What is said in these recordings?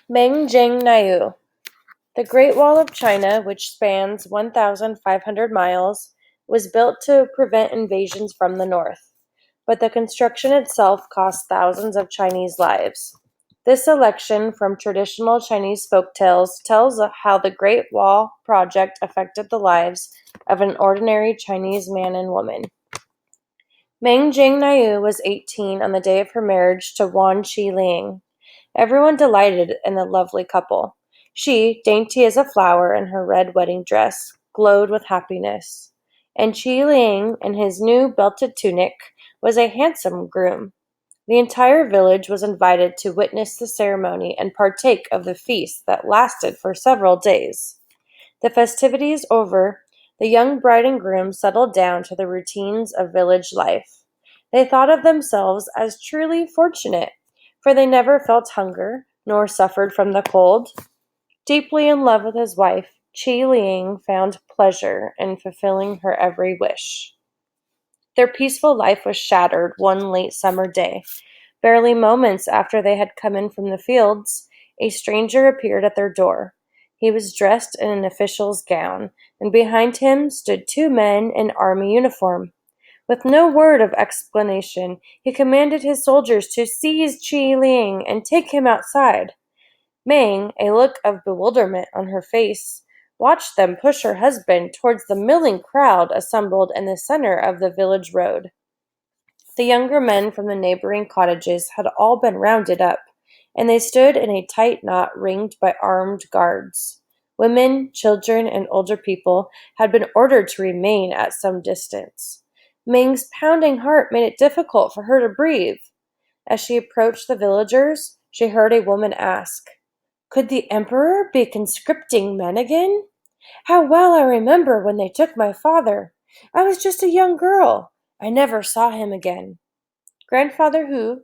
Meng-Jiang Nyu. The Great Wall of China, which spans 1,500 miles, was built to prevent invasions from the north, but the construction itself cost thousands of Chinese lives. This selection from traditional Chinese folktales tells how the Great Wall project affected the lives of an ordinary Chinese man and woman. Meng-Jiang Nyu was 18 on the day of her marriage to Wan Qiling. Everyone delighted in the lovely couple. She, dainty as a flower in her red wedding dress, glowed with happiness. And Qi Ling, in his new belted tunic, was a handsome groom. The entire village was invited to witness the ceremony and partake of the feast that lasted for several days. The festivities over, the young bride and groom settled down to the routines of village life. They thought of themselves as truly fortunate, for they never felt hunger, nor suffered from the cold. Deeply in love with his wife, Qi Ling found pleasure in fulfilling her every wish. Their peaceful life was shattered one late summer day. Barely moments after they had come in from the fields, a stranger appeared at their door. He was dressed in an official's gown, and behind him stood two men in army uniform. With no word of explanation, he commanded his soldiers to seize Qi Ling and take him outside. Meng, a look of bewilderment on her face, watched them push her husband towards the milling crowd assembled in the center of the village road. The younger men from the neighboring cottages had all been rounded up, and they stood in a tight knot ringed by armed guards. Women, children, and older people had been ordered to remain at some distance. Ming's pounding heart made it difficult for her to breathe. As she approached the villagers, she heard a woman ask, "Could the emperor be conscripting men again? How well I remember when they took my father. I was just a young girl. I never saw him again." Grandfather Hu,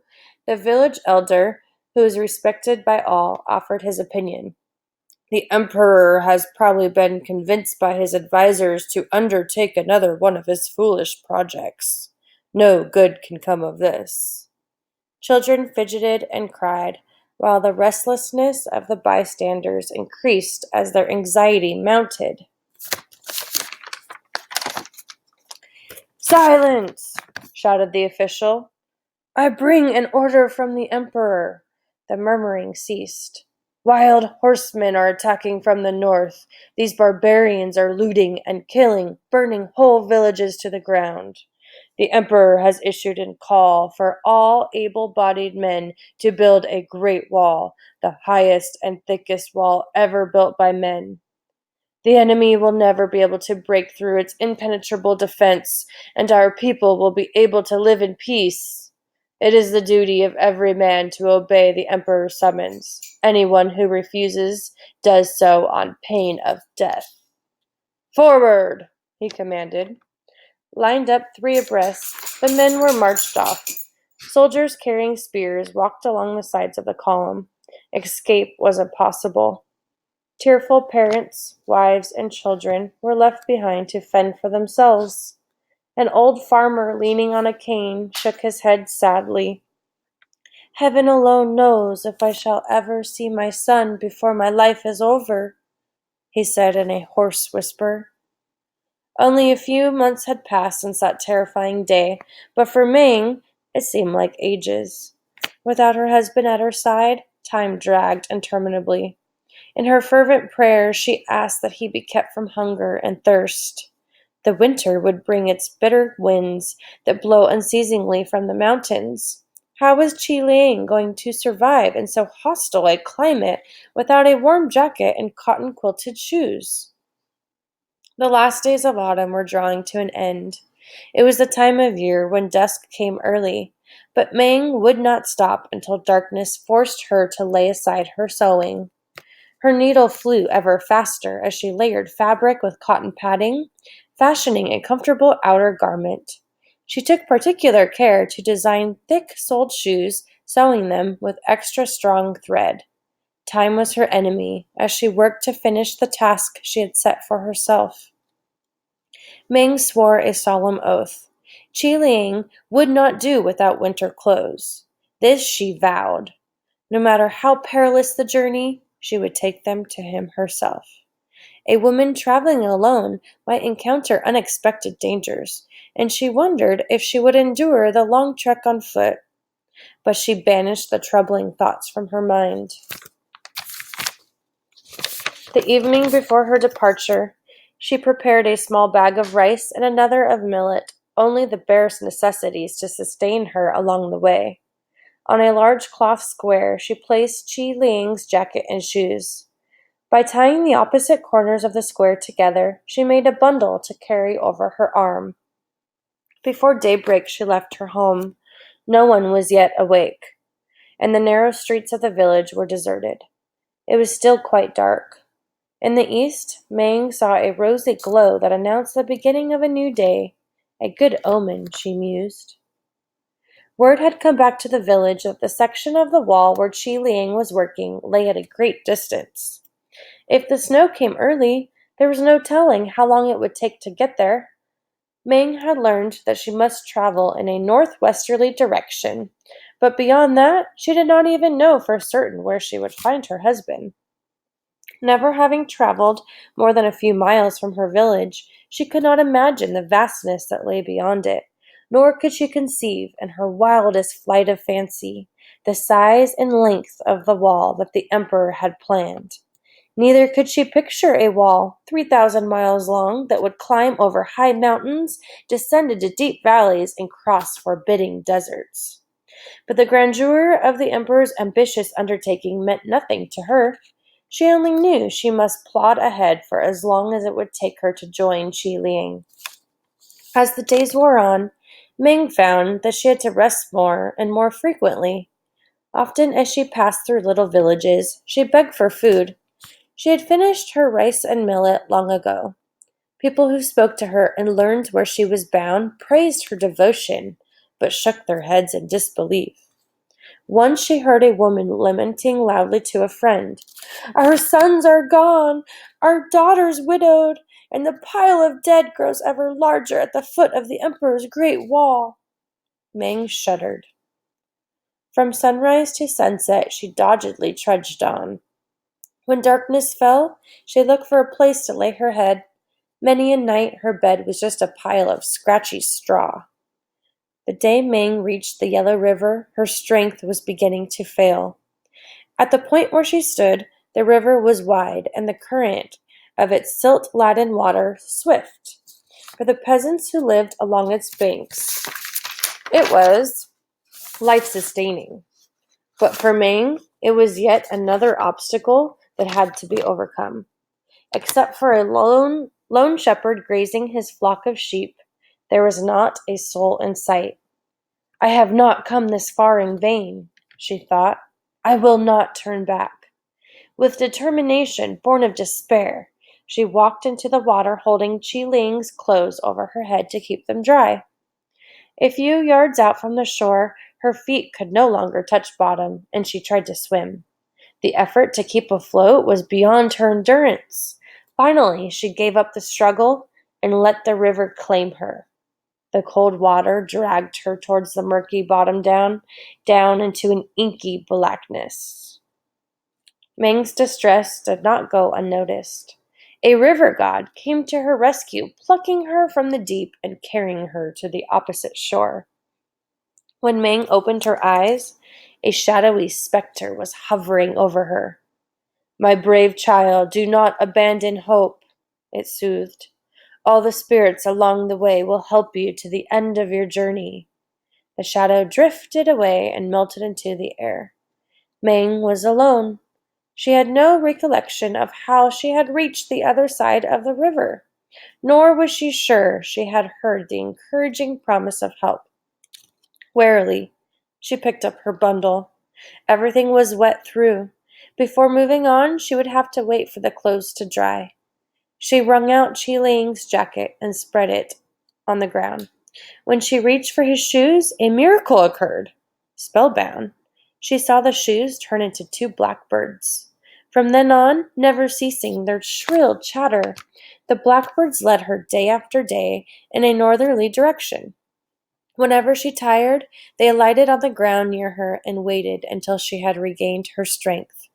the village elder, who was respected by all, offered his opinion. "The emperor has probably been convinced by his advisers to undertake another one of his foolish projects. No good can come of this." Children fidgeted and cried, while the restlessness of the bystanders increased as their anxiety mounted. "Silence!" shouted the official. "I bring an order from the emperor." The murmuring ceased. "Wild horsemen are attacking from the north. These barbarians are looting and killing, burning whole villages to the ground. The emperor has issued a call for all able-bodied men to build a great wall, the highest and thickest wall ever built by men. The enemy will never be able to break through its impenetrable defense, and our people will be able to live in peace. It is the duty of every man to obey the emperor's summons. Anyone who refuses does so on pain of death." "Forward!" he commanded. Lined up 3 abreast, the men were marched off. Soldiers carrying spears walked along the sides of the column. Escape was impossible. Tearful parents, wives, and children were left behind to fend for themselves. An old farmer leaning on a cane shook his head sadly. "Heaven alone knows if I shall ever see my son before my life is over," he said in a hoarse whisper. Only a few months had passed since that terrifying day, but for Ming it seemed like ages. Without her husband at her side, time dragged interminably. In her fervent prayers, she asked that he be kept from hunger and thirst. The winter would bring its bitter winds that blow unceasingly from the mountains. How was Qi Ling going to survive in so hostile a climate without a warm jacket and cotton-quilted shoes? The last days of autumn were drawing to an end. It was the time of year when dusk came early, but Meng would not stop until darkness forced her to lay aside her sewing. Her needle flew ever faster as she layered fabric with cotton padding, fashioning a comfortable outer garment. She took particular care to design thick-soled shoes, sewing them with extra strong thread. Time was her enemy as she worked to finish the task she had set for herself. Ming swore a solemn oath. Qi Ling would not do without winter clothes. This she vowed. No matter how perilous the journey, she would take them to him herself. A woman traveling alone might encounter unexpected dangers, and she wondered if she would endure the long trek on foot. But she banished the troubling thoughts from her mind. The evening before her departure, she prepared a small bag of rice and another of millet, only the barest necessities to sustain her along the way. On a large cloth square, she placed Chi Ling's jacket and shoes. By tying the opposite corners of the square together, she made a bundle to carry over her arm. Before daybreak, she left her home. No one was yet awake, and the narrow streets of the village were deserted. It was still quite dark. In the east, Meng saw a rosy glow that announced the beginning of a new day. A good omen, she mused. Word had come back to the village that the section of the wall where Qi Liang was working lay at a great distance. If the snow came early, there was no telling how long it would take to get there. Meng had learned that she must travel in a northwesterly direction, but beyond that, she did not even know for certain where she would find her husband. Never having traveled more than a few miles from her village, she could not imagine the vastness that lay beyond it, nor could she conceive, in her wildest flight of fancy, the size and length of the wall that the emperor had planned. Neither could she picture a wall 3,000 miles long that would climb over high mountains, descend into deep valleys, and cross forbidding deserts. But the grandeur of the emperor's ambitious undertaking meant nothing to her. She only knew she must plod ahead for as long as it would take her to join Qi Liang. As the days wore on, Ming found that she had to rest more and more frequently. Often as she passed through little villages, she begged for food. She had finished her rice and millet long ago. People who spoke to her and learned where she was bound praised her devotion, but shook their heads in disbelief. Once she heard a woman lamenting loudly to a friend, "Our sons are gone, our daughters widowed, and the pile of dead grows ever larger at the foot of the emperor's great wall." Meng shuddered. From sunrise to sunset she doggedly trudged on. When darkness fell, she looked for a place to lay her head. Many a night her bed was just a pile of scratchy straw. The day Ming reached the Yellow River, her strength was beginning to fail. At the point where she stood, the river was wide, and the current of its silt-laden water swift. For the peasants who lived along its banks, it was life-sustaining. But for Ming, it was yet another obstacle that had to be overcome. Except for a lone shepherd grazing his flock of sheep, there was not a soul in sight. "I have not come this far in vain," she thought. "I will not turn back." With determination born of despair, she walked into the water holding Qi Ling's clothes over her head to keep them dry. A few yards out from the shore, her feet could no longer touch bottom, and she tried to swim. The effort to keep afloat was beyond her endurance. Finally, she gave up the struggle and let the river claim her. The cold water dragged her towards the murky bottom down into an inky blackness. Meng's distress did not go unnoticed. A river god came to her rescue, plucking her from the deep and carrying her to the opposite shore. When Meng opened her eyes, a shadowy specter was hovering over her. "My brave child, do not abandon hope," it soothed. "All the spirits along the way will help you to the end of your journey." The shadow drifted away and melted into the air. Meng was alone. She had no recollection of how she had reached the other side of the river, nor was she sure she had heard the encouraging promise of help. Warily, she picked up her bundle. Everything was wet through. Before moving on, she would have to wait for the clothes to dry. She wrung out Qi Ling's jacket and spread it on the ground. When she reached for his shoes, a miracle occurred. Spellbound, she saw the shoes turn into two blackbirds. From then on, never ceasing their shrill chatter, the blackbirds led her day after day in a northerly direction. Whenever she tired, they alighted on the ground near her and waited until she had regained her strength.